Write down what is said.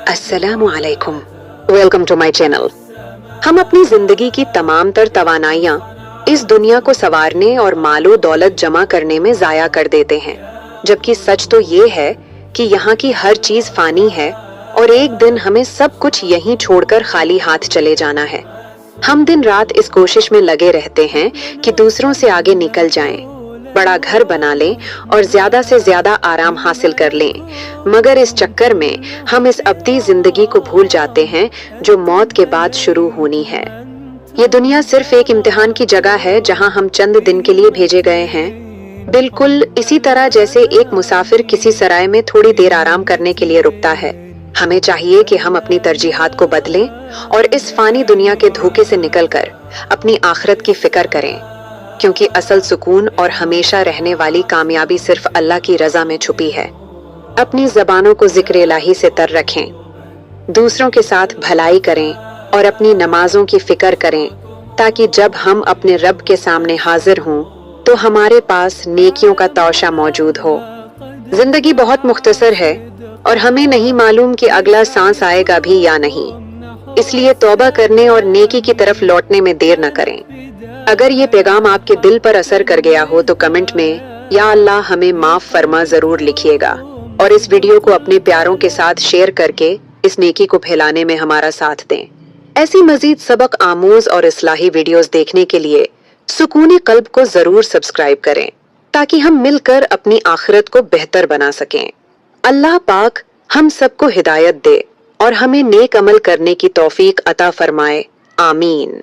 अस्सलामु अलैकुम, welcome to my channel. हम अपनी जिंदगी की तमाम तर तवानाइयाँ इस दुनिया को संवारने और मालो दौलत जमा करने में जाया कर देते हैं, जबकि सच तो ये है कि यहाँ की हर चीज फानी है और एक दिन हमें सब कुछ यहीं छोड़कर खाली हाथ चले जाना है। हम दिन रात इस कोशिश में लगे रहते हैं कि दूसरों से आगे निकल जाएं, बड़ा घर बना लें और ज्यादा से ज्यादा आराम हासिल कर लें, मगर इस चक्कर में हम इस अब्दी जिंदगी को भूल जाते हैं जो मौत के बाद शुरू होनी है। ये दुनिया सिर्फ एक इम्तिहान की जगह है जहां हम चंद दिन के लिए भेजे गए हैं, बिल्कुल इसी तरह जैसे एक मुसाफिर किसी सराय में थोड़ी देर आराम करने के लिए रुकता है। हमें चाहिए कि हम अपनी तरजीहात को बदलें और इस फानी दुनिया के धोखे से निकलकर अपनी आखिरत की फिक्र करें, क्योंकि असल सुकून और हमेशा रहने वाली कामयाबी सिर्फ अल्लाह की रजा में छुपी है। अपनी जबानों को जिक्र इलाही से तर रखें, दूसरों के साथ भलाई करें और अपनी नमाजों की फिक्र करें, ताकि जब हम अपने रब के सामने हाजिर हों तो हमारे पास नेकियों का तौशा मौजूद हो। जिंदगी बहुत मुख्तसर है और हमें नहीं मालूम कि अगला सांस आएगा भी या नहीं, इसलिए तौबा करने और नेकी की तरफ लौटने में देर न करें। अगर ये पैगाम आपके दिल पर असर कर गया हो तो कमेंट में या अल्लाह हमें माफ फरमा जरूर लिखिएगा और इस वीडियो को अपने प्यारों के साथ शेयर करके इस नेकी को फैलाने में हमारा साथ दें। ऐसी मजीद सबक आमूज और इस्लाही वीडियोस देखने के लिए सुकूनी कल्ब को जरूर सब्सक्राइब करें, ताकि हम मिलकर अपनी आखिरत को बेहतर बना सकें। अल्लाह पाक हम सबको हिदायत दे और हमें नेक अमल करने की तौफीक अता फरमाए। आमीन।